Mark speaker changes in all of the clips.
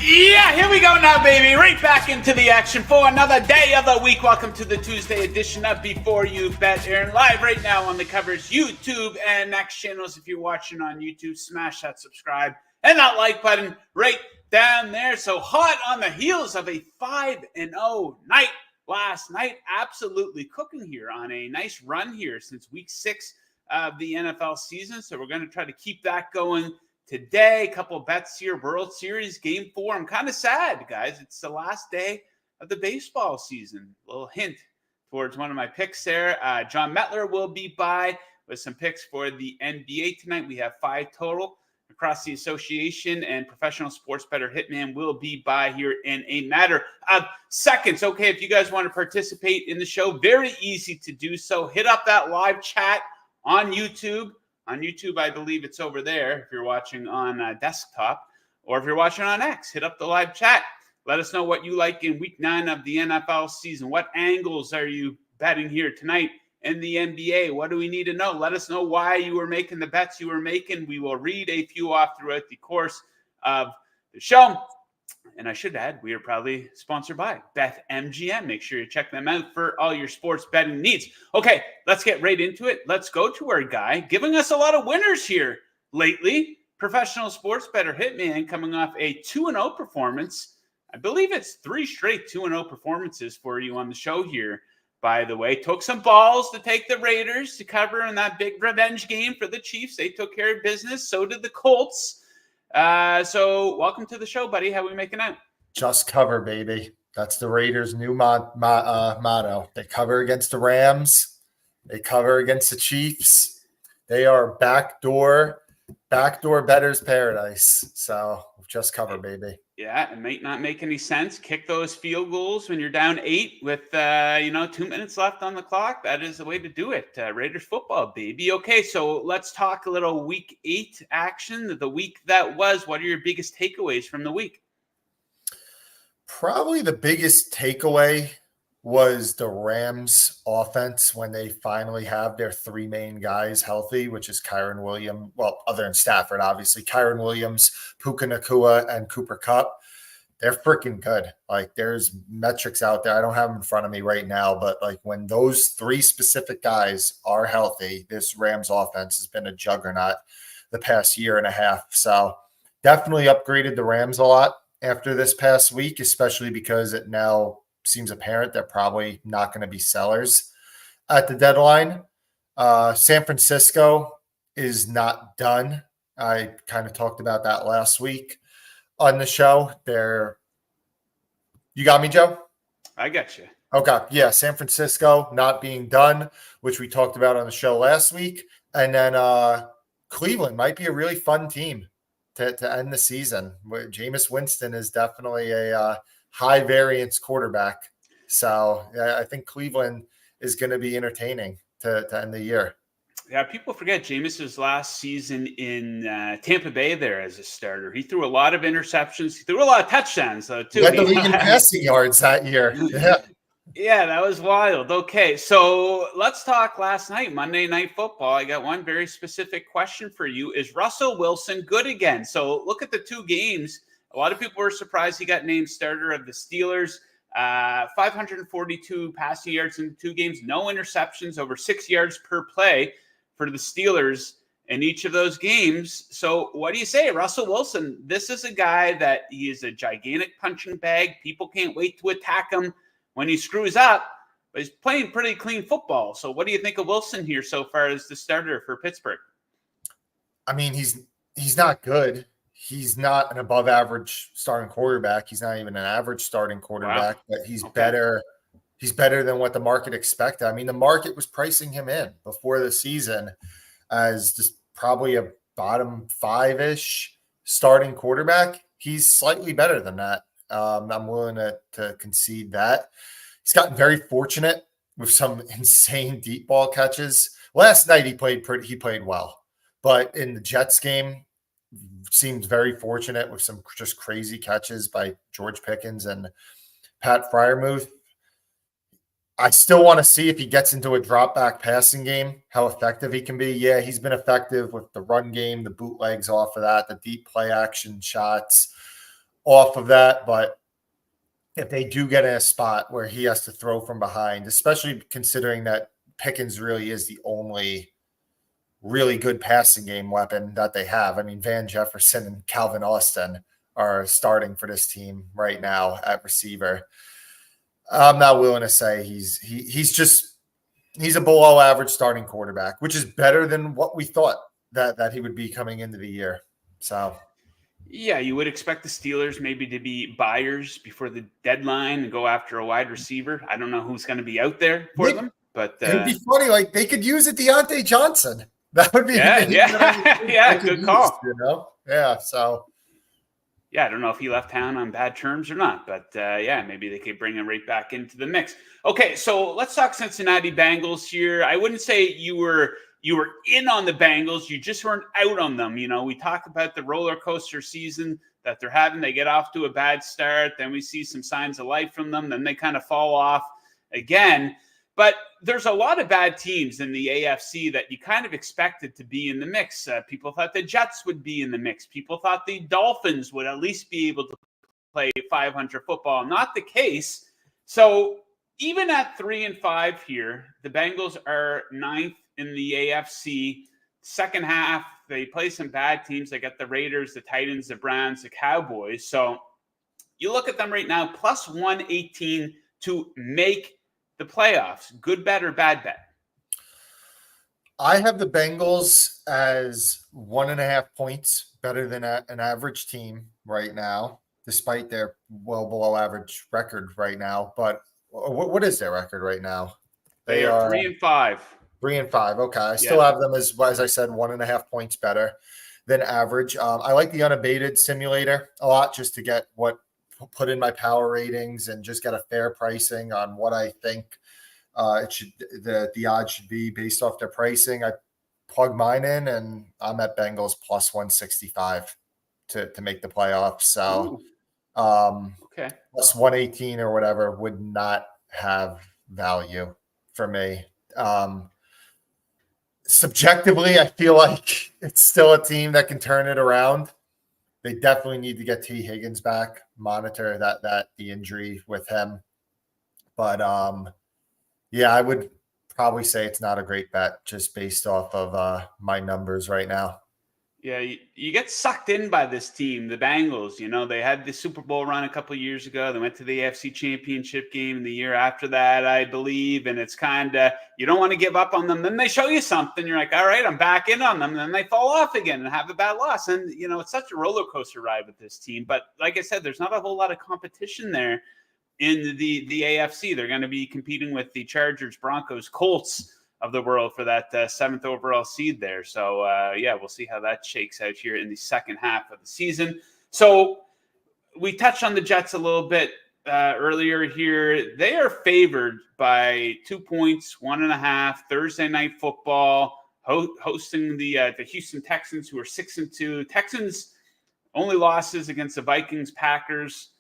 Speaker 1: Yeah, here we go now, baby. Right back into the action for another day of the week. Welcome to the Tuesday edition of Before You Bet. Aaron live right now on the covers, YouTube and Next channels. If you're watching on YouTube, smash that subscribe and that like button right down there. So hot on the heels of a 5-0 night last night. Absolutely cooking here on a nice run here since week 6 of the NFL season. So we're going to try to keep that going today. A couple of bets here. World Series Game 4. I'm kind of sad, guys. It's the last day of the baseball season. A little hint towards one of my picks there. Jon Metler will be by with some picks for the NBA tonight. We have 5 total across the association, and professional sports bettor Hitman will be by here in a matter of seconds. Okay, if you guys want to participate in the show, very easy to do so. Hit up that live chat on YouTube. On YouTube, I believe it's over there if you're watching on desktop, or if you're watching on X, hit up the live chat. Let us know what you like in week 9 of the NFL season. What angles are you betting here tonight in the NBA? What do we need to know? Let us know why you were making the bets you were making. We will read a few off throughout the course of the show. And I should add, we are probably sponsored by BetMGM. Make sure you check them out for all your sports betting needs. Okay, let's get right into it. Let's go to our guy giving us a lot of winners here lately. Professional sports bettor Hitman coming off a 2-0 performance. I believe it's 3 straight 2-0 performances for you on the show here, by the way. Took some balls to take the Raiders to cover in that big revenge game for the Chiefs. They took care of business. So did the Colts. So welcome to the show, buddy. How are we making out?
Speaker 2: Just cover, baby. That's the Raiders' new motto. They cover against the Rams. They cover against the Chiefs. They are backdoor bettor's paradise. So just cover, baby.
Speaker 1: Yeah, it might not make any sense. Kick those field goals when you're down 8 with 2 minutes left on the clock. That is the way to do it. Raiders football, baby. Okay, so let's talk a little week 8 action. The week that was. What are your biggest takeaways from the week?
Speaker 2: Probably the biggest takeaway was the Rams offense when they finally have their 3 main guys healthy, which is Kyren Williams. Well, other than Stafford, obviously, Kyren Williams, Puka Nacua, and Cooper Kupp. They're freaking good. Like, there's metrics out there. I don't have them in front of me right now, but like when those 3 specific guys are healthy, this Rams offense has been a juggernaut the past year and a half. So definitely upgraded the Rams a lot after this past week, especially because it now seems apparent they're probably not going to be sellers at the deadline. San Francisco is not done. I kind of talked about that last week on the show. You got me, Joe?
Speaker 1: I got you.
Speaker 2: Okay. Yeah. San Francisco not being done, which we talked about on the show last week. And then Cleveland might be a really fun team to end the season. Jameis Winston is definitely a high variance quarterback. So I think Cleveland is going to be entertaining to end the year.
Speaker 1: Yeah, people forget Jameis's last season in Tampa Bay there as a starter. He threw a lot of interceptions. He threw a lot of touchdowns, though, too.
Speaker 2: Led the league in passing yards that year. Yeah.
Speaker 1: Yeah, that was wild. Okay, so let's talk last night, Monday Night Football. I got one very specific question for you. Is Russell Wilson good again? So look at the 2 games. A lot of people were surprised he got named starter of the Steelers. 542 passing yards in 2 games, no interceptions, over 6 yards per play for the Steelers in each of those games. So what do you say, Russell Wilson? This is a guy that he is a gigantic punching bag. People can't wait to attack him when he screws up, but he's playing pretty clean football. So what do you think of Wilson here so far as the starter for Pittsburgh?
Speaker 2: I mean, he's not good. He's not an above average starting quarterback. He's not even an average starting quarterback, but he's better. He's better than what the market expected. I mean, the market was pricing him in before the season as just probably a bottom 5-ish starting quarterback. He's slightly better than that. I'm willing to concede that. He's gotten very fortunate with some insane deep ball catches. Last night he played well, but in the Jets game, seemed very fortunate with some just crazy catches by George Pickens and Pat Freiermuth. I still want to see if he gets into a drop back passing game, how effective he can be. Yeah, he's been effective with the run game, the bootlegs off of that, the deep play action shots. off of that, but if they do get in a spot where he has to throw from behind, especially considering that Pickens really is the only really good passing game weapon that they have. I mean, Van Jefferson and Calvin Austin are starting for this team right now at receiver. I'm not willing to say he's a below average starting quarterback, which is better than what we thought that he would be coming into the year. So
Speaker 1: yeah, you would expect the Steelers maybe to be buyers before the deadline and go after a wide receiver. I don't know who's going to be out there for them, but
Speaker 2: it would be funny. Like they could use it, Deontay Johnson. That would be
Speaker 1: good call.
Speaker 2: Yeah. So
Speaker 1: yeah, I don't know if he left town on bad terms or not, but yeah, maybe they could bring him right back into the mix. Okay, so let's talk Cincinnati Bengals here. I wouldn't say you were in on the Bengals. You just weren't out on them. You know, we talk about the roller coaster season that they're having. They get off to a bad start. Then we see some signs of life from them. Then they kind of fall off again. But there's a lot of bad teams in the AFC that you kind of expected to be in the mix. People thought the Jets would be in the mix. People thought the Dolphins would at least be able to play 500 football. Not the case. So even at 3-5 here, the Bengals are 9th in the AFC. Second half, they play some bad teams. They got the Raiders, the Titans, the Browns, the Cowboys. So you look at them right now, plus 118 to make the playoffs. Good bet or bad bet?
Speaker 2: I have the Bengals as 1.5 points better than an average team right now, despite their well below average record right now. But what is their record right now?
Speaker 1: They are 3-5.
Speaker 2: 3-5. Okay. I still have them as I said, 1.5 points better than average. I like the unabated simulator a lot just to get put in my power ratings and just get a fair pricing on what I think the odds should be based off their pricing. I plug mine in and I'm at Bengals plus 165 to make the playoffs. So
Speaker 1: okay,
Speaker 2: plus 118 or whatever would not have value for me. Subjectively, I feel like it's still a team that can turn it around. They definitely need to get T. Higgins back, monitor the injury with him. But yeah, I would probably say it's not a great bet just based off of my numbers right now.
Speaker 1: Yeah, you get sucked in by this team, the Bengals. You know, they had the Super Bowl run a couple of years ago. They went to the AFC Championship game in the year after that, I believe. And it's kind of, you don't want to give up on them. Then they show you something. You're like, all right, I'm back in on them. And then they fall off again and have a bad loss. And, you know, it's such a roller coaster ride with this team. But like I said, there's not a whole lot of competition there in the AFC. They're going to be competing with the Chargers, Broncos, Colts of the world for that 7th overall seed there. So, yeah, we'll see how that shakes out here in the second half of the season. So we touched on the Jets a little bit earlier here. They are favored by 2 points, 1.5, Thursday Night Football, hosting the Houston Texans, who are 6-2. Texans only losses against the Vikings, Packers,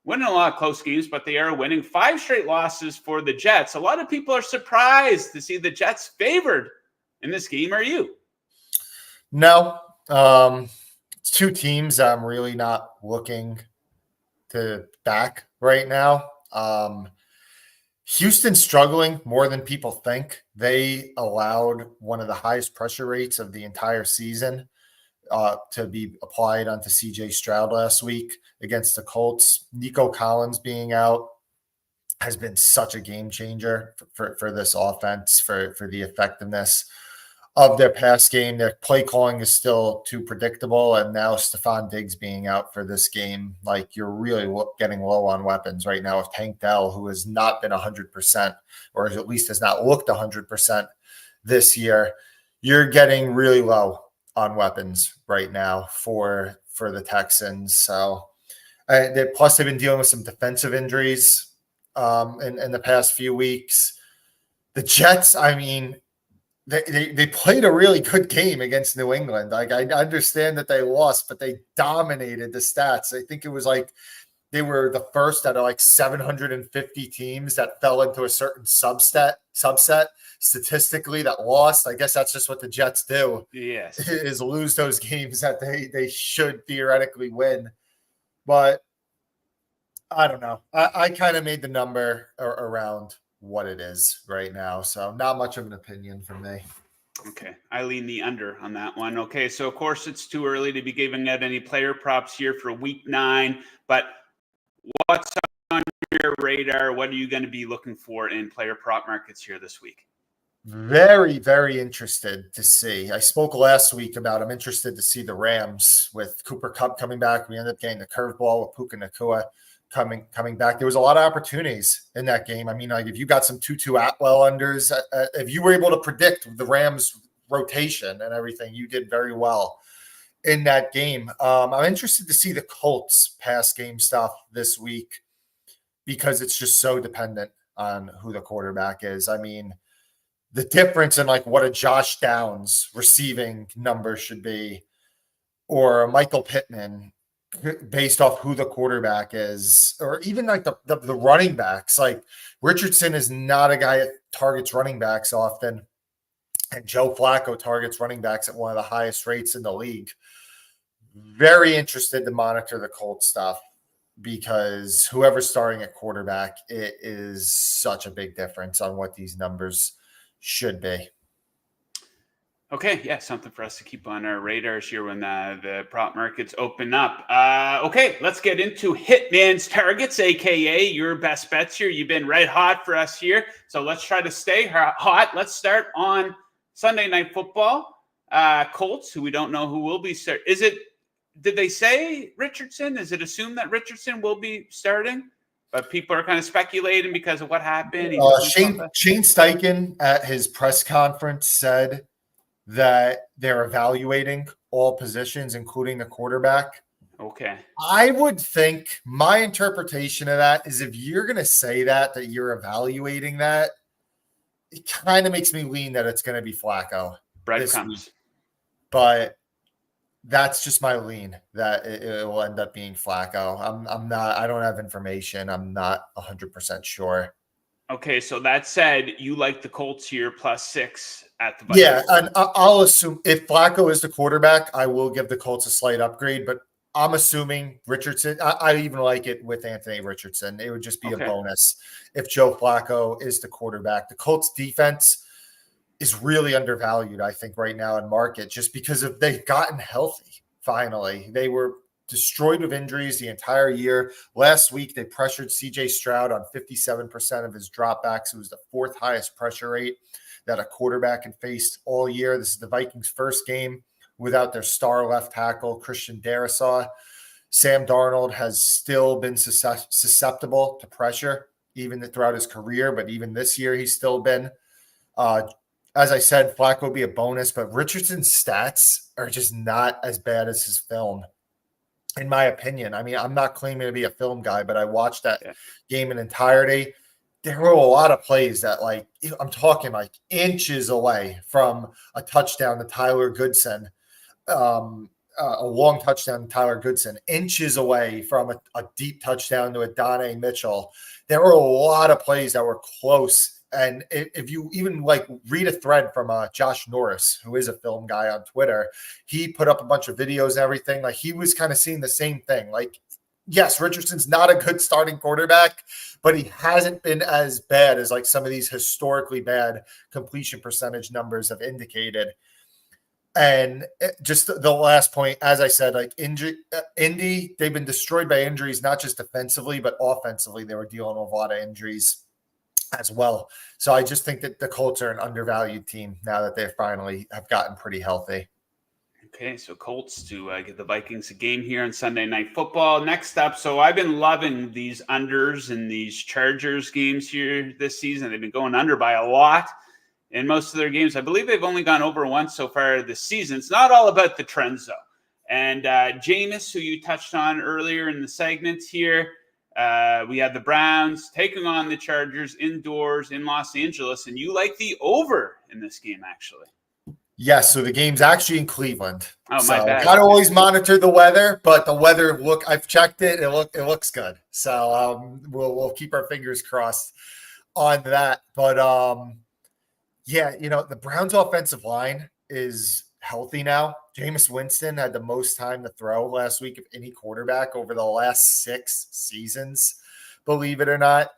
Speaker 1: winning a lot of close games, but they are winning. 5 straight losses for the Jets. A lot of people are surprised to see the Jets favored in this game. Are you?
Speaker 2: No. It's 2 teams I'm really not looking to back right now. Houston's struggling more than people think. They allowed one of the highest pressure rates of the entire season to be applied onto CJ Stroud last week against the Colts. Nico Collins being out has been such a game changer for this offense, for the effectiveness of their pass game. Their play calling is still too predictable. And now Stephon Diggs being out for this game, like you're really getting low on weapons right now with Tank Dell, who has not been 100%, or at least has not looked 100% this year. You're getting really low on weapons right now for the Texans. So plus they've been dealing with some defensive injuries in the past few weeks. The Jets, I mean, they played a really good game against New England. Like I understand that they lost, but they dominated the stats. I think it was like they were the first out of like 750 teams that fell into a certain subset statistically that lost. I guess that's just what the Jets do.
Speaker 1: Yes,
Speaker 2: is lose those games that they should theoretically win. but I don't know. I kind of made the number around what it is right now. So not much of an opinion from me.
Speaker 1: Okay. I lean the under on that one. Okay. So, of course, it's too early to be giving out any player props here for week 9, but what's on your radar? What are you going to be looking for in player prop markets here this week?
Speaker 2: Very, very interested to see. I spoke last week about I'm interested to see the Rams with Cooper Kupp coming back. We ended up getting the curveball with Puka Nacua coming back. There was a lot of opportunities in that game. I mean, like if you got some Tutu Atwell unders, if you were able to predict the Rams rotation and everything, you did very well in that game. I'm interested to see the Colts pass game stuff this week because it's just so dependent on who the quarterback is. I mean, the difference in like what a Josh Downs receiving number should be or a Michael Pittman based off who the quarterback is, or even like the running backs. Like Richardson is not a guy that targets running backs often, and Joe Flacco targets running backs at one of the highest rates in the league. Very interested to monitor the Colts stuff because whoever's starting at quarterback, it is such a big difference on what these numbers should be.
Speaker 1: Okay, yeah, something for us to keep on our radars here when the prop markets open up. Okay, let's get into Hitman's targets, aka your best bets here. You've been red hot for us here, so let's try to stay hot. Let's start on Sunday Night Football. Colts, who we don't know who will be start. Did they say Richardson? Is it assumed that Richardson will be starting? But people are kind of speculating because of what happened.
Speaker 2: Shane Steichen at his press conference said that they're evaluating all positions, including the quarterback.
Speaker 1: Okay.
Speaker 2: I would think my interpretation of that is if you're going to say that you're evaluating that, it kind of makes me lean that it's going to be Flacco.
Speaker 1: Breadcrumbs.
Speaker 2: But that's just my lean that it will end up being Flacco. I don't have information. I'm not 100% sure.
Speaker 1: Okay, so that said, you like the Colts here +6 at the Vikings.
Speaker 2: Yeah, and I'll assume if Flacco is the quarterback, I will give the Colts a slight upgrade, but I'm assuming Richardson. I even like it with Anthony Richardson. It would just be a bonus if Joe Flacco is the quarterback. The Colts defense is really undervalued, I think, right now in market just because they've gotten healthy. Finally, they were destroyed with injuries the entire year. Last week, they pressured CJ Stroud on 57% of his dropbacks. It was the 4th highest pressure rate that a quarterback had faced all year. This is the Vikings' first game without their star left tackle, Christian Darrisaw. Sam Darnold has still been susceptible to pressure, even throughout his career, but even this year, he's still been. As I said, Flacco would be a bonus, but Richardson's stats are just not as bad as his film, in my opinion. I mean, I'm not claiming to be a film guy, but I watched that game in entirety. There were a lot of plays that, like, I'm talking like inches away from a touchdown to Tyler Goodson, a long touchdown to Tyler Goodson, inches away from a deep touchdown to Adonai Mitchell. There were a lot of plays that were close. And if you even like read a thread from Josh Norris, who is a film guy on Twitter, he put up a bunch of videos and everything. Like he was kind of seeing the same thing. Like, yes, Richardson's not a good starting quarterback, but he hasn't been as bad as like some of these historically bad completion percentage numbers have indicated. And just the last point, as I said, like Indy, they've been destroyed by injuries, not just defensively, but offensively. They were dealing with a lot of injuries as well. So I just think that the Colts are an undervalued team now that they finally have gotten pretty healthy.
Speaker 1: Okay, so Colts to give the Vikings a game here on Sunday Night Football. Next up, so I've been loving these unders and these Chargers games here this season. They've been going under by a lot in most of their games. I believe they've only gone over once so far this season. It's not all about the trends, though. And Jameis, who you touched on earlier in the segment here, we have the Browns taking on the Chargers indoors in Los Angeles, and you like the over in this game, actually.
Speaker 2: Yes, so the game's actually in Cleveland.
Speaker 1: Oh, my bad.
Speaker 2: Got to always monitor the weather, but the weather I've checked it. It looks good. So we'll keep our fingers crossed on that. But yeah, the Browns' offensive line is healthy now. Jameis Winston had the most time to throw last week of any quarterback over the last 6 seasons, believe it or not.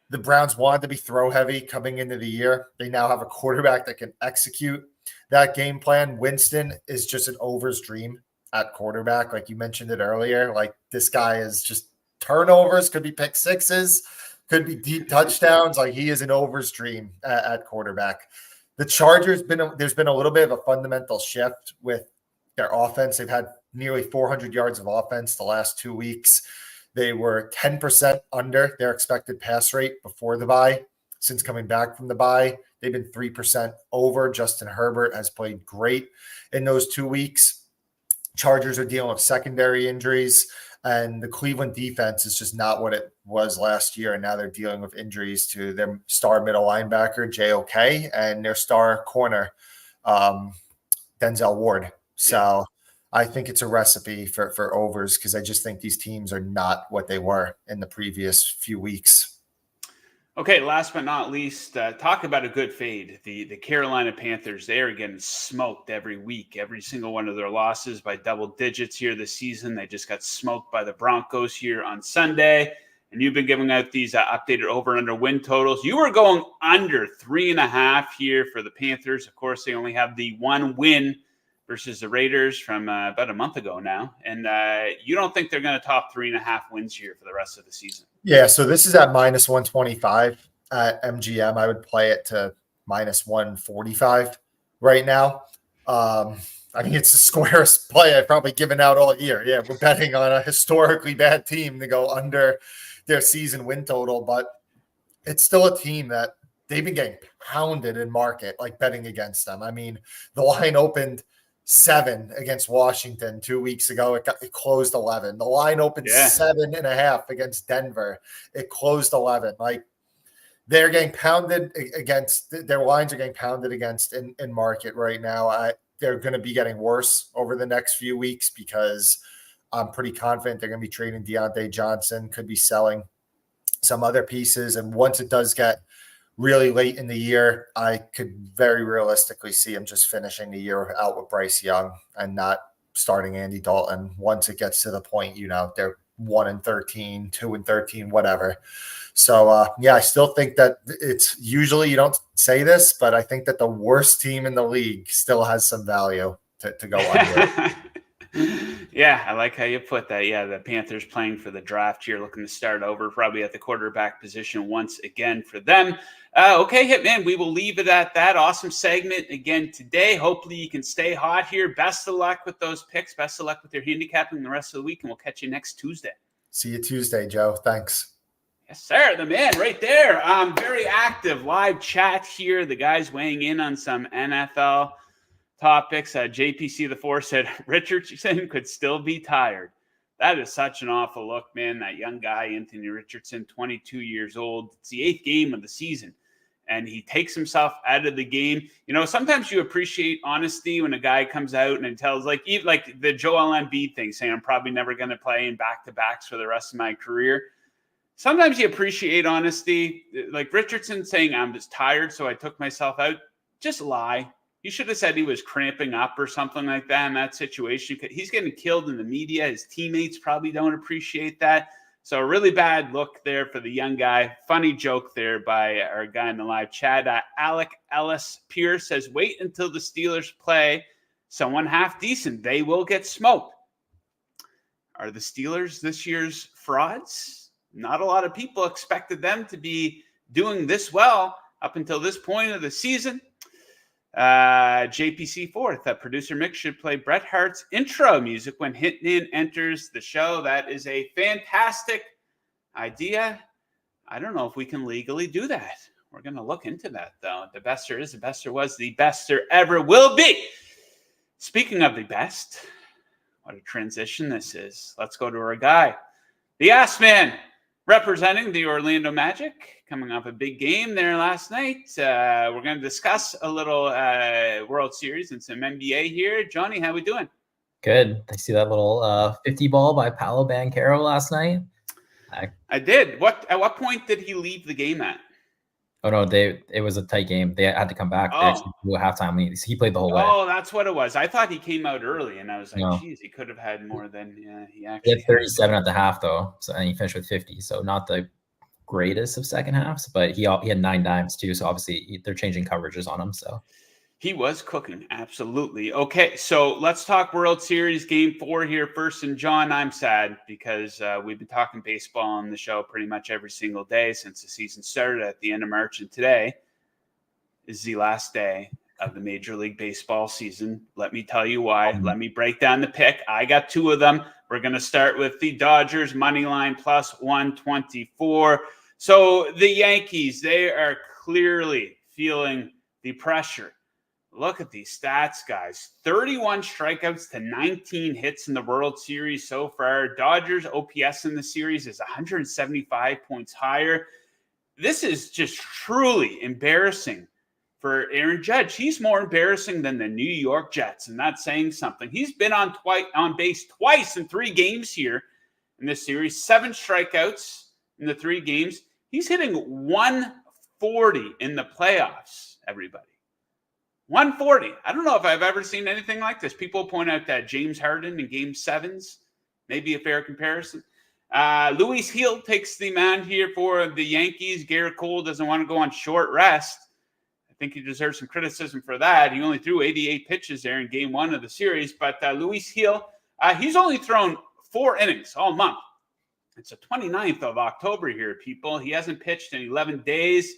Speaker 2: The Browns wanted to be throw heavy coming into the year. They now have a quarterback that can execute that game plan. Winston is just an over's dream at quarterback. Like you mentioned it earlier, like this guy is just turnovers, could be pick sixes, could be deep touchdowns. Like he is an over's dream at quarterback. The Chargers, there's been a little bit of a fundamental shift with their offense. They've had nearly 400 yards of offense the last 2 weeks. They were 10% under their expected pass rate before the bye. Since coming back from the bye, they've been 3% over. Justin Herbert has played great in those 2 weeks. Chargers are dealing with secondary injuries, and the Cleveland defense is just not what it was last year. And now they're dealing with injuries to their star middle linebacker, JOK, and their star corner, Denzel Ward. So I think it's a recipe for overs because I just think these teams are not what they were in the previous few weeks.
Speaker 1: Okay, last but not least, talk about a good fade. The Carolina Panthers, they are getting smoked every week. Every single one of their losses by double digits here this season. They just got smoked by the Broncos here on Sunday. And you've been giving out these updated over and under win totals. You were going under 3.5 here for the Panthers. Of course, they only have the one win versus the Raiders from about a month ago now. And you don't think they're going to top 3.5 wins here for the rest of the season?
Speaker 2: Yeah, so this is at minus 125 at MGM. I would play it to minus 145 right now. I think it's the squarest play I've probably given out all year. Yeah, we're betting on a historically bad team to go under their season win total, but it's still a team that they've been getting pounded in market, like betting against them. I mean, the line opened 7 against Washington 2 weeks ago. It closed 11. The line opened 7.5 against Denver. It closed 11. Like they're getting pounded against. Their lines are getting pounded against in market right now. They're going to be getting worse over the next few weeks because I'm pretty confident they're going to be trading Deontay Johnson, could be selling some other pieces. And once it does get really late in the year, I could very realistically see him just finishing the year out with Bryce Young and not starting Andy Dalton once it gets to the point, they're 1-13, 2-13, whatever. So, I still think that it's usually you don't say this, but I think that the worst team in the league still has some value to go under.
Speaker 1: Yeah, I like how you put that. Yeah, the Panthers playing for the draft here, looking to start over, probably at the quarterback position once again for them. Okay, Hitman, we will leave it at that. Awesome segment again today. Hopefully you can stay hot here. Best of luck with those picks. Best of luck with your handicapping the rest of the week, and we'll catch you next Tuesday.
Speaker 2: See you Tuesday, Joe. Thanks.
Speaker 1: Yes, sir. The man right there. Very active live chat here. The guys weighing in on some NFL topics. JPC the 4 said Richardson could still be tired. That is such an awful look, man. That young guy, Anthony Richardson, 22 years old. It's the 8th game of the season, and he takes himself out of the game. Sometimes you appreciate honesty when a guy comes out and tells, like the Joel Embiid thing, saying I'm probably never going to play in back-to-backs for the rest of my career. Sometimes you appreciate honesty. Like Richardson saying I'm just tired, so I took myself out. Just lie. He should have said he was cramping up or something like that in that situation. He's getting killed in the media. His teammates probably don't appreciate that. So a really bad look there for the young guy. Funny joke there by our guy in the live chat. Alec Ellis Pierce says, wait until the Steelers play someone half decent. They will get smoked. Are the Steelers this year's frauds? Not a lot of people expected them to be doing this well up until this point of the season. JPC 4th, producer Mick should play Bret Hart's intro music when Hitman enters the show. That is a fantastic idea. I don't know if we can legally do that. We're going to look into that, though. The best there is, the best there was, the best there ever will be. Speaking of the best, what a transition this is. Let's go to our guy, the Ass Man, representing the Orlando Magic, coming off a big game there last night. We're going to discuss a little World Series and some NBA here. Johnny, how we doing?
Speaker 3: Good. I see that little 50 ball by Paolo Banchero last night.
Speaker 1: I did. At what point did he leave the game at?
Speaker 3: Oh no, it was a tight game. They had to come back. They actually blew a halftime lead. He played the whole way.
Speaker 1: Oh, that's what it was. I thought he came out early, and I was like,
Speaker 3: No.
Speaker 1: geez, he could have had more than he actually
Speaker 3: He had 37 at the half though, and he finished with 50. So not the greatest of second halves, but he had 9 dimes too. So obviously they're changing coverages on him. So
Speaker 1: he was cooking. Absolutely. Okay, so let's talk World Series Game 4 here first. And John, I'm sad because we've been talking baseball on the show pretty much every single day since the season started at the end of March, and today is the last day of the Major League Baseball season. Let me tell you why. Let me break down the pick. I got 2 of them. We're going to start with the Dodgers money line plus 124. So the Yankees, they are clearly feeling the pressure. Look at these stats, guys. 31 strikeouts to 19 hits in the World Series so far. Dodgers OPS in the series is 175 points higher. This is just truly embarrassing for Aaron Judge. He's more embarrassing than the New York Jets, and that's saying something. He's been on base twice in 3 games here in this series. 7 strikeouts in the 3 games. He's hitting 140 in the playoffs, everybody. 140. I don't know if I've ever seen anything like this. People point out that James Harden in Game 7s, maybe a fair comparison. Luis Gil takes the mound here for the Yankees. Garrett Cole doesn't want to go on short rest. I think he deserves some criticism for that. He only threw 88 pitches there in Game 1 of the series. But Luis Gil, he's only thrown 4 innings all month. It's the 29th of October here, people. He hasn't pitched in 11 days.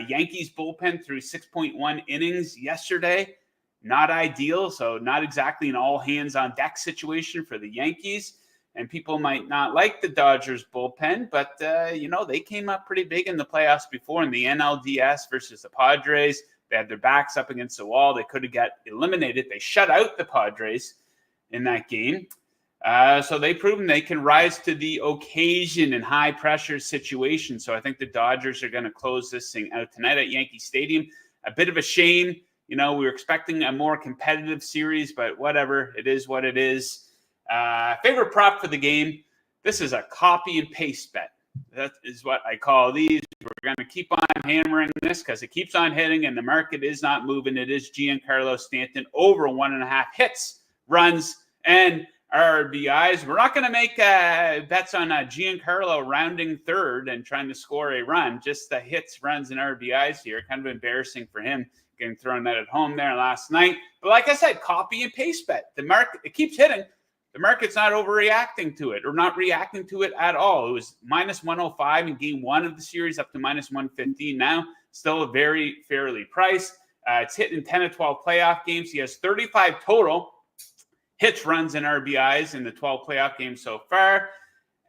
Speaker 1: Yankees bullpen threw 6.1 innings yesterday. Not ideal, so not exactly an all-hands-on-deck situation for the Yankees. And people might not like the Dodgers bullpen, but, they came up pretty big in the playoffs before in the NLDS versus the Padres. They had their backs up against the wall. They could have got eliminated. They shut out the Padres in that game. So they've proven they can rise to the occasion in high-pressure situations. So I think the Dodgers are going to close this thing out tonight at Yankee Stadium. A bit of a shame. We were expecting a more competitive series, but whatever. It is what it is. Favorite prop for the game. This is a copy and paste bet. That is what I call these. We're going to keep on hammering this because it keeets on hitting and the market is not moving. It is Giancarlo Stanton over 1.5 hits, runs, and RBIs. We're not going to make bets on Giancarlo rounding third and trying to score a run. Just the hits, runs, and RBIs here. Kind of embarrassing for him getting thrown out at home there last night. But like I said, copy and paste bet. The market, it keeps hitting. The market's not overreacting to it or not reacting to it at all. It was minus 105 in Game 1 of the series up to minus 115 now. Still very fairly priced. It's hit in 10 of 12 playoff games. He has 35 total hits, runs, and RBIs in the 12 playoff games so far.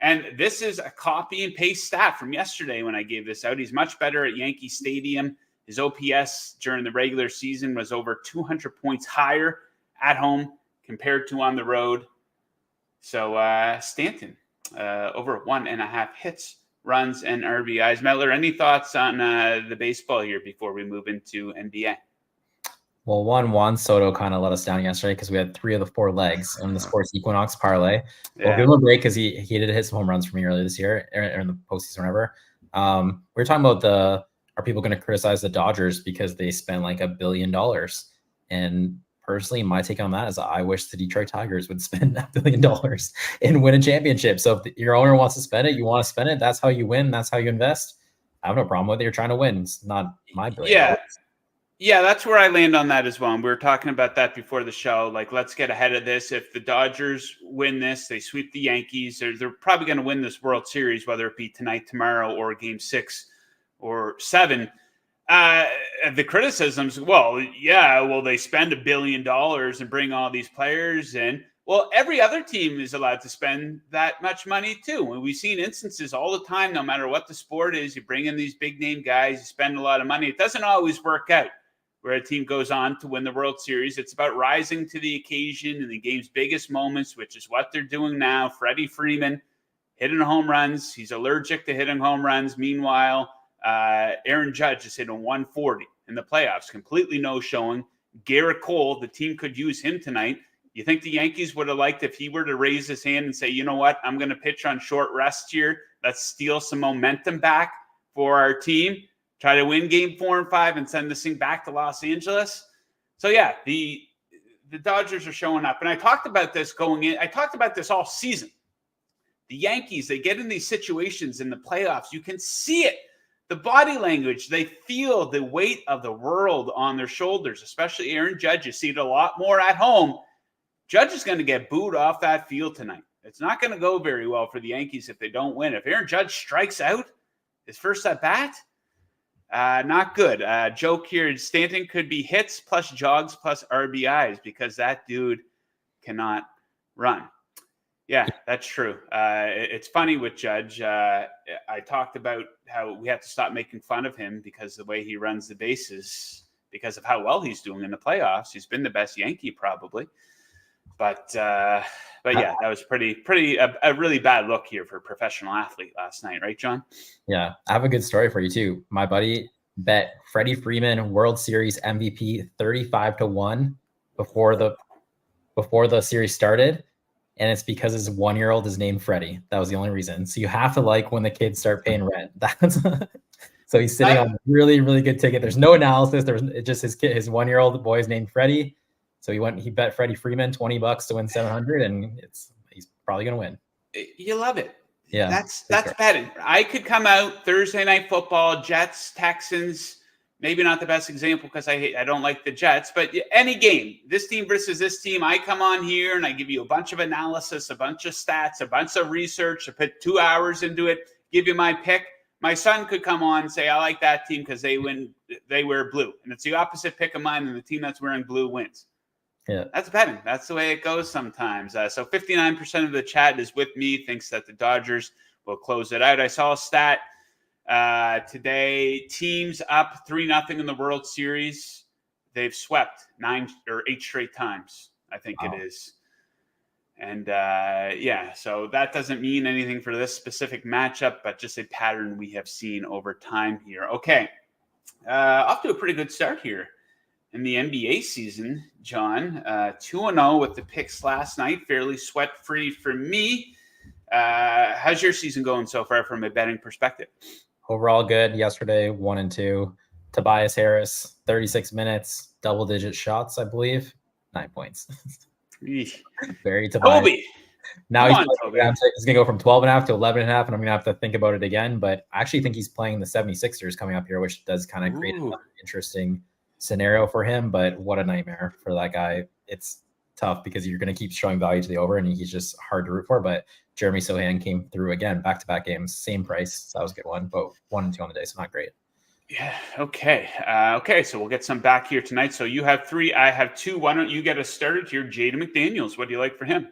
Speaker 1: And this is a copy and paste stat from yesterday when I gave this out. He's much better at Yankee Stadium. His OPS during the regular season was over 200 points higher at home compared to on the road. So Stanton, over 1.5 hits, runs, and RBIs. Metler, any thoughts on the baseball here before we move into NBA?
Speaker 3: Well, Juan Soto kind of let us down yesterday because we had 3 of the 4 legs in the Sports Equinox parlay. Yeah. We'll give him a break because he did hit some home runs for me earlier this year or in the postseason or whatever. We were talking about are people going to criticize the Dodgers because they spent like $1 billion? And personally, my take on that is I wish the Detroit Tigers would spend $1 billion and win a championship. So if your owner wants to spend it, you want to spend it. That's how you win. That's how you invest. I have no problem with it. You're trying to win. It's not my billion.
Speaker 1: Yeah. Yeah, that's where I land on that as well. And we were talking about that before the show. Like, let's get ahead of this. If the Dodgers win this, they sweep the Yankees. They're probably going to win this World Series, whether it be tonight, tomorrow, or Game 6 or 7. The criticisms, they spend $1 billion and bring all these players in. Well, every other team is allowed to spend that much money too. And we've seen instances all the time, no matter what the sport is, you bring in these big name guys, you spend a lot of money. It doesn't always work out where a team goes on to win the World Series. It's about rising to the occasion in the game's biggest moments, which is what they're doing now. Freddie Freeman hitting home runs. He's allergic to hitting home runs. Meanwhile, Aaron Judge is hitting 140 in the playoffs. Completely no showing. Garrett Cole, the team could use him tonight. You think the Yankees would have liked if he were to raise his hand and say, you know what, I'm going to pitch on short rest here. Let's steal some momentum back for our team. try to win game 4 and 5 and send this thing back to Los Angeles. So yeah, the Dodgers are showing up. And I talked about this going in. I talked about this all season. The Yankees, they get in these situations in the playoffs. You can see it. The body language, they feel the weight of the world on their shoulders, especially Aaron Judge. You see it a lot more at home. Judge is going to get booed off that field tonight. It's not going to go very well for the Yankees if they don't win. If Aaron Judge strikes out his first at bat, not good. Joke here, Stanton could be hits plus jogs plus RBIs because that dude cannot run. Yeah, that's true. It's funny with Judge. I talked about how we have to stop making fun of him because the way he runs the bases, because of how well he's doing in the playoffs. He's been the best Yankee probably. But yeah, that was a really bad look here for a professional athlete last night, right, John?
Speaker 3: Yeah, I have a good story for you too. My buddy bet Freddie Freeman World Series MVP 35-1 before the series started. And it's because his 1-year-old is named Freddie. That was the only reason. So you have to like when the kids start paying rent. So he's sitting on a really, really good ticket. There's no analysis. There's just his 1-year-old boy is named Freddie. So he bet Freddie Freeman $20 to win 700, and he's probably gonna win.
Speaker 1: You love it.
Speaker 3: Yeah,
Speaker 1: that's betting. I could come out Thursday night football, Jets, Texans. Maybe not the best example because I don't like the Jets, but any game, this team versus this team, I come on here and I give you a bunch of analysis, a bunch of stats, a bunch of research. I put 2 hours into it, give you my pick. My son could come on and say, I like that team because they wear blue. And it's the opposite pick of mine, and the team that's wearing blue wins.
Speaker 3: Yeah,
Speaker 1: that's betting. That's the way it goes sometimes. So 59% of the chat is with me, thinks that the Dodgers will close it out. I saw a stat today, teams up 3-0 in the World Series. They've swept 9 or 8 straight times, I think it is. And yeah, so that doesn't mean anything for this specific matchup, but just a pattern we have seen over time here. Okay, off to a pretty good start here in the NBA season, John. 2-0 with the picks last night, fairly sweat-free for me. How's your season going so far from a betting perspective?
Speaker 3: Overall good. Yesterday, 1-2. Tobias Harris, 36 minutes, double-digit shots, I believe. 9 points. Very Tobias.
Speaker 1: Toby.
Speaker 3: Now he's going to go from 12.5 to 11.5, and I'm going to have to think about it again. But I actually think he's playing the 76ers coming up here, which does kind of create an interesting scenario for him. But what a nightmare for that guy. It's tough because you're going to keep showing value to the over, and he's just hard to root for. But Jeremy Sohan came through again, back-to-back games, same price. So that was a good one, but 1-2 on the day, so not great.
Speaker 1: Yeah, okay. Okay, so we'll get some back here tonight. So you have 3, I have 2. Why don't you get us started here? Jaden McDaniels, what do you like for him?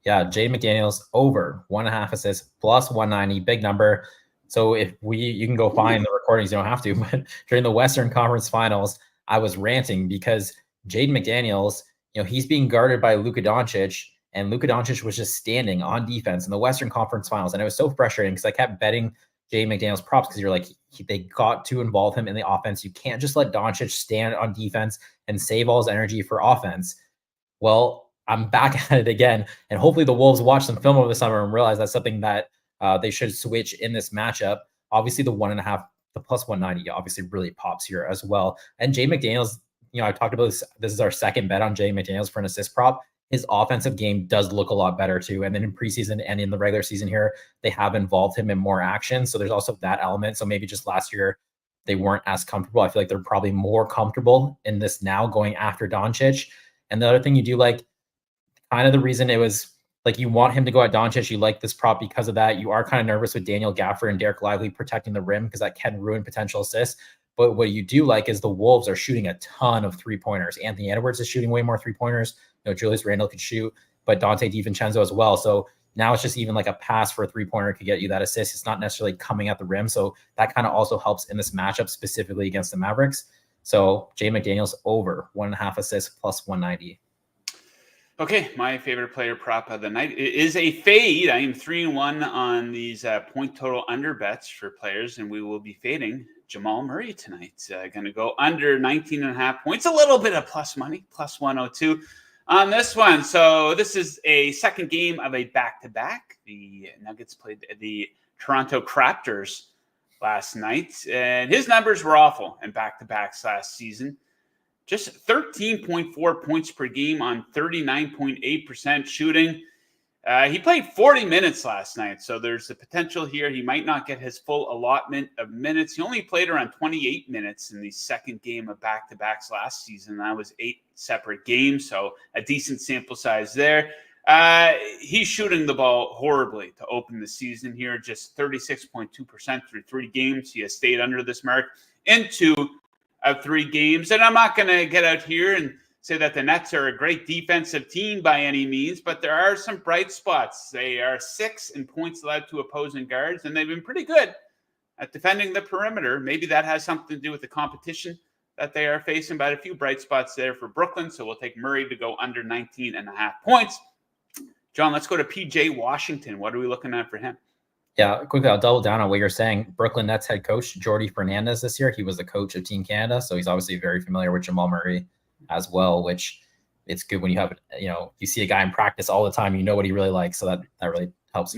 Speaker 3: Yeah, Jaden McDaniels over 1.5 assists plus 190, big number. So if you can go find the recordings, you don't have to, but during the Western Conference Finals, I was ranting because Jaden McDaniels, he's being guarded by Luka Doncic, and Luka Doncic was just standing on defense in the Western Conference Finals. And it was so frustrating because I kept betting Jaden McDaniels props because you're like, they got to involve him in the offense. You can't just let Doncic stand on defense and save all his energy for offense. Well, I'm back at it again. And hopefully the Wolves watch some film over the summer and realize that's something that they should switch in this matchup. Obviously, the 1.5, the plus 190 obviously really pops here as well. And Jaden McDaniels, I talked about this. This is our second bet on Jaden McDaniels for an assist prop. His offensive game does look a lot better too. And then in preseason and in the regular season here, they have involved him in more action. So there's also that element. So maybe just last year, they weren't as comfortable. I feel like they're probably more comfortable in this now going after Doncic. And the other thing you do like, kind of the reason it was like you want him to go at Doncic, you like this prop because of that. You are kind of nervous with Daniel Gafford and Derek Lively protecting the rim because that can ruin potential assists. But what you do like is the Wolves are shooting a ton of 3-pointers. Anthony Edwards is shooting way more 3-pointers. Julius Randle could shoot, but Dante DiVincenzo as well. So now it's just even like a pass for a 3-pointer could get you that assist. It's not necessarily coming at the rim. So that kind of also helps in this matchup specifically against the Mavericks. So Jay McDaniels over 1.5 assists plus 190.
Speaker 1: Okay, my favorite player prop of the night is a fade. I am 3-1 on these point total under bets for players, and we will be fading Jamal Murray tonight. Going to go under 19.5 points. A little bit of plus money, plus 102 on this one. So this is a second game of a back-to-back. The Nuggets played the Toronto Raptors last night, and his numbers were awful in back-to-backs last season. Just 13.4 points per game on 39.8% shooting. He played 40 minutes last night, so there's the potential here. He might not get his full allotment of minutes. He only played around 28 minutes in the second game of back-to-backs last season. That was 8 separate games, so a decent sample size there. He's shooting the ball horribly to open the season here, just 36.2% through 3 games. He has stayed under this mark in 2 of 3 games. And I'm not going to get out here and say that the Nets are a great defensive team by any means, but there are some bright spots. They are 6th in points allowed to opposing guards, and they've been pretty good at defending the perimeter. Maybe that has something to do with the competition that they are facing, but a few bright spots there for Brooklyn. So we'll take Murray to go under 19.5 points. John, let's go to PJ Washington. What are we looking at for him?
Speaker 3: Yeah, quickly, I'll double down on what you're saying. Brooklyn Nets head coach Jordi Fernandez this year. He was the coach of Team Canada, so he's obviously very familiar with Jamal Murray as well, which it's good when you have, you see a guy in practice all the time, you know what he really likes. So that really helps.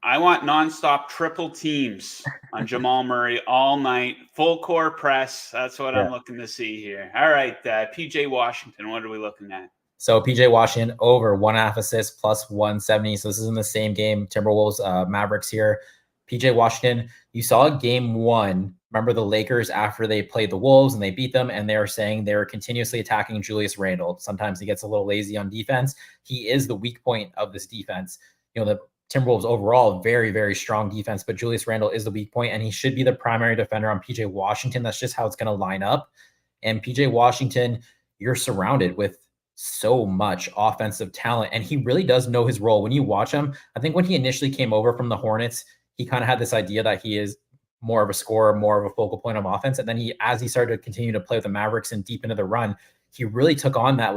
Speaker 1: I want nonstop triple teams on Jamal Murray all night, full court press. That's what I'm looking to see here. All right, PJ Washington, what are we looking at?
Speaker 3: So PJ Washington over 1.5 assists plus 170. So this is in the same game, Timberwolves, Mavericks here. PJ Washington, you saw game 1. Remember the Lakers after they played the Wolves and they beat them, and they were saying they were continuously attacking Julius Randle. Sometimes he gets a little lazy on defense. He is the weak point of this defense. The Timberwolves overall, very, very strong defense, but Julius Randle is the weak point, and he should be the primary defender on PJ Washington. That's just how it's going to line up. And PJ Washington, you're surrounded with so much offensive talent, and he really does know his role. When you watch him, I think when he initially came over from the Hornets, he kind of had this idea that he is more of a scorer, more of a focal point of offense. And then as he started to continue to play with the Mavericks and deep into the run, he really took on that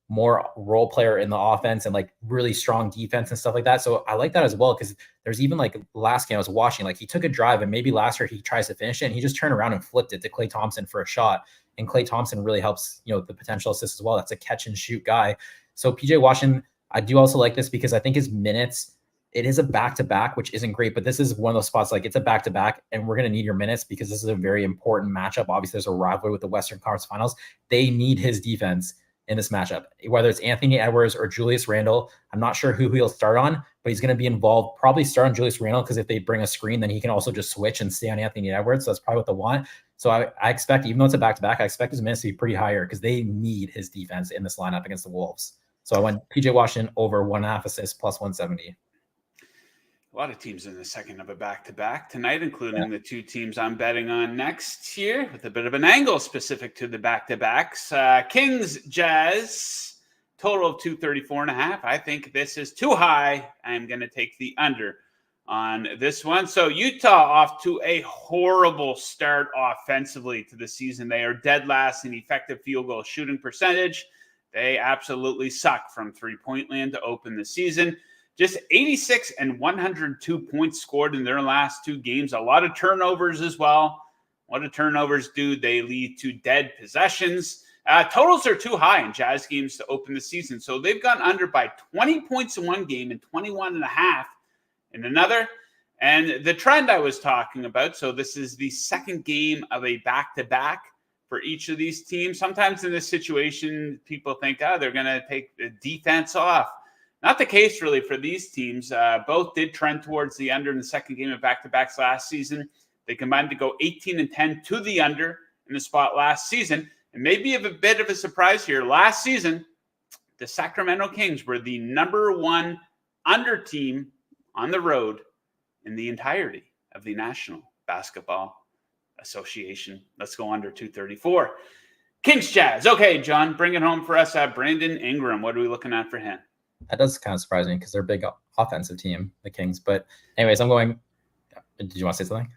Speaker 3: more role player in the offense and really strong defense and stuff like that. So I like that as well, because there's even last game I was watching, he took a drive and maybe last year he tries to finish it and he just turned around and flipped it to Klay Thompson for a shot. And Klay Thompson really helps, the potential assist as well. That's a catch and shoot guy. So PJ Washington, I do also like this because I think his minutes, it is a back-to-back, which isn't great, but this is one of those spots, it's a back-to-back, and we're going to need your minutes because this is a very important matchup. Obviously, there's a rivalry with the Western Conference Finals. They need his defense in this matchup, whether it's Anthony Edwards or Julius Randle. I'm not sure who he'll start on, but he's going to be involved. Probably start on Julius Randle because if they bring a screen, then he can also just switch and stay on Anthony Edwards. So that's probably what they want. So I expect, even though it's a back-to-back, I expect his minutes to be pretty higher because they need his defense in this lineup against the Wolves. So I went PJ Washington over 1.5 assists plus 170.
Speaker 1: A lot of teams in the second of a back-to-back tonight, including the 2 teams I'm betting on next here with a bit of an angle specific to the back-to-backs. Kings, Jazz, total of 234.5. I think this is too high. I'm going to take the under on this one. So Utah off to a horrible start offensively to the season. They are dead last in effective field goal shooting percentage. They absolutely suck from three-point land to open the season. Just 86 and 102 points scored in their last 2 games. A lot of turnovers as well. What do turnovers do? They lead to dead possessions. Totals are too high in Jazz games to open the season. So they've gone under by 20 points in one game and 21.5 in another. And the trend I was talking about, so this is the second game of a back-to-back for each of these teams. Sometimes in this situation, people think, they're going to take the defense off. Not the case, really, for these teams. Both did trend towards the under in the second game of back-to-backs last season. They combined to go 18-10 to the under in the spot last season. And maybe a bit of a surprise here. Last season, the Sacramento Kings were the number 1 under team on the road in the entirety of the National Basketball Association. Let's go under 234. Kings Jazz. Okay, John, bring it home for us. Brandon Ingram. What are we looking at for him?
Speaker 3: That does kind of surprise me because they're a big offensive team, the Kings. But anyways, I'm going. Did you want to say something?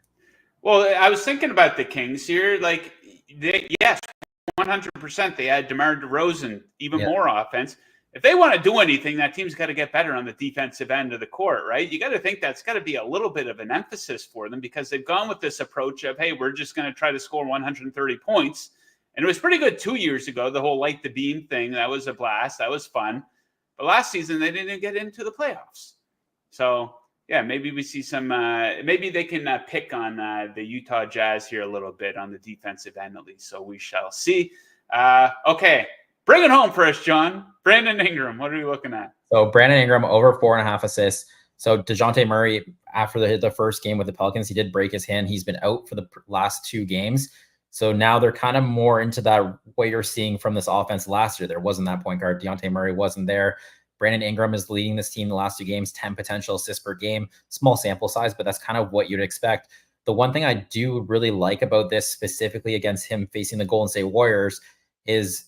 Speaker 1: Well, I was thinking about the Kings here. Yes, 100%. They had DeMar DeRozan, even more offense. If they want to do anything, that team's got to get better on the defensive end of the court, right? You got to think that's got to be a little bit of an emphasis for them because they've gone with this approach of, hey, we're just going to try to score 130 points. And it was pretty good 2 years ago, the whole light the beam thing. That was a blast. That was fun. But last season, they didn't get into the playoffs. So Yeah, maybe we see some. Maybe they can pick on the Utah Jazz here a little bit on the defensive end at least. So we shall see. Okay, bring it home for us, John. Brandon Ingram, what are we looking at?
Speaker 3: So Brandon Ingram over 4.5 assists. So DeJounte Murray, after the first game with the Pelicans, he did break his hand. He's been out for the last 2 games. So now they're kind of more into that what you're seeing from this offense last year. There wasn't that point guard. DeJounte Murray wasn't there. Brandon Ingram is leading this team the last 2 games, 10 potential assists per game. Small sample size, but that's kind of what you'd expect. The one thing I do really like about this, specifically against him facing the Golden State Warriors, is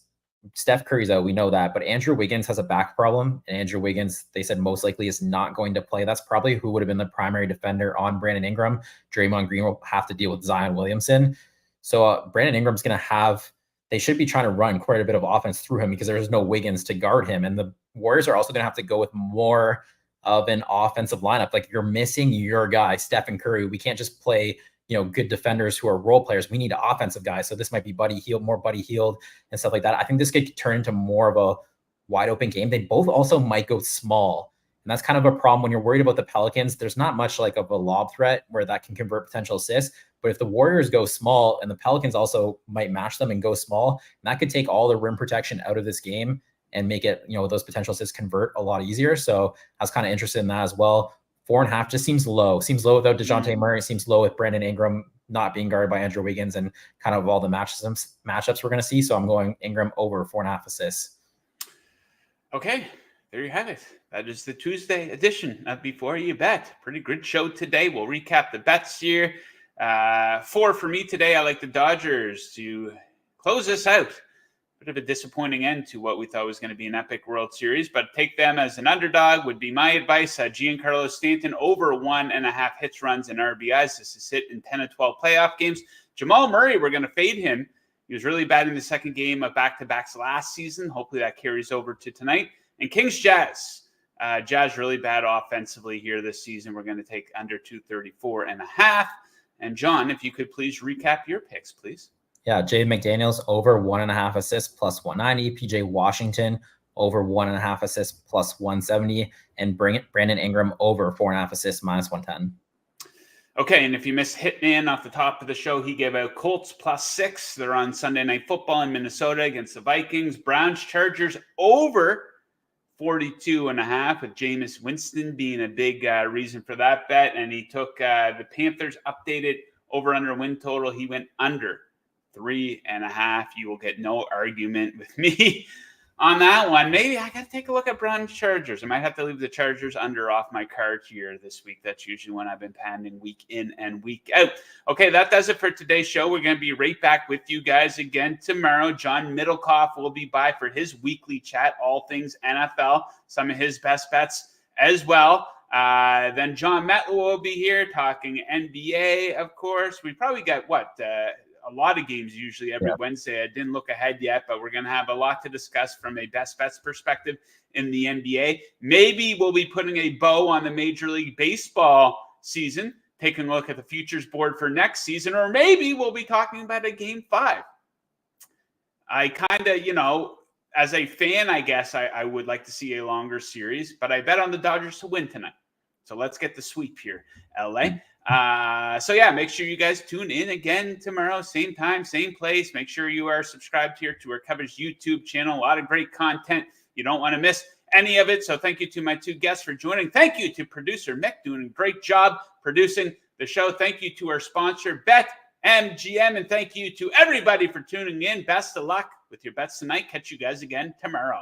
Speaker 3: Steph Curry's out. We know that. But Andrew Wiggins has a back problem. And Andrew Wiggins, they said most likely is not going to play. That's probably who would have been the primary defender on Brandon Ingram. Draymond Green will have to deal with Zion Williamson. So Brandon Ingram's going to have, they should be trying to run quite a bit of offense through him because there's no Wiggins to guard him. And the Warriors are also going to have to go with more of an offensive lineup. Like, you're missing your guy, Stephen Curry. We can't just play, good defenders who are role players. We need offensive guys. So this might be more Buddy Hield and stuff like that. I think this could turn into more of a wide open game. They both also might go small. And that's kind of a problem when you're worried about the Pelicans. There's not much like of a lob threat where that can convert potential assists. But if the Warriors go small and the Pelicans also might match them and go small, that could take all the rim protection out of this game and make it, those potential assists convert a lot easier. So I was kind of interested in that as well. 4.5 just seems low. Seems low without DeJounte Murray. Seems low with Brandon Ingram not being guarded by Andrew Wiggins and kind of all the matchups we're going to see. So I'm going Ingram over 4.5 assists.
Speaker 1: Okay, there you have it. That is the Tuesday edition of Before You Bet. Pretty good show today. We'll recap the bets here. 4 for me today. I like the Dodgers to close this out. Bit of a disappointing end to what we thought was going to be an epic World Series, but take them as an underdog would be my advice. Giancarlo Stanton over 1.5 hits, runs, and RBIs. This is hit in 10 of 12 playoff games. Jamal Murray, we're going to fade him. He was really bad in the second game of back-to-backs last season. Hopefully that carries over to tonight. And Kings Jazz. Jazz really bad offensively here this season. We're going to take under 234.5. And John, if you could please recap your picks, please.
Speaker 3: Yeah, Jaden McDaniels over 1.5 assists plus 190. PJ Washington over 1.5 assists plus 170. And Brandon Ingram over 4.5 assists minus 110.
Speaker 1: Okay, and if you missed Hitman off the top of the show, he gave out Colts plus 6. They're on Sunday Night Football in Minnesota against the Vikings. Browns Chargers over 42.5, with Jameis Winston being a big reason for that bet. And he took the Panthers updated over-under win total. He went under 3.5. You will get no argument with me on that one. Maybe I got to take a look at Browns Chargers. I might have to leave the Chargers under off my card here this week. That's usually when I've been panning week in and week out. Okay, that does it for today's show. We're going to be right back with you guys again tomorrow. John Middlecoff will be by for his weekly chat, all things NFL, some of his best bets as well. Then Jon Metler will be here talking NBA, of course. We probably got, a lot of games usually every Wednesday. I didn't look ahead yet, but we're going to have a lot to discuss from a best bets perspective in the NBA. Maybe we'll be putting a bow on the Major League Baseball season, taking a look at the futures board for next season, or maybe we'll be talking about a Game 5. I kind of, as a fan, I guess I would like to see a longer series, but I bet on the Dodgers to win tonight. So let's get the sweep here, LA. Make sure you guys tune in again tomorrow, same time, same place. Make sure you are subscribed here to our Coverage YouTube channel. A lot of great content. You don't want to miss any of it. So thank you to my 2 guests for joining. Thank you to producer Mick, doing a great job producing the show. Thank you to our sponsor, BetMGM, and thank you to everybody for tuning in. Best of luck with your bets tonight. Catch you guys again tomorrow.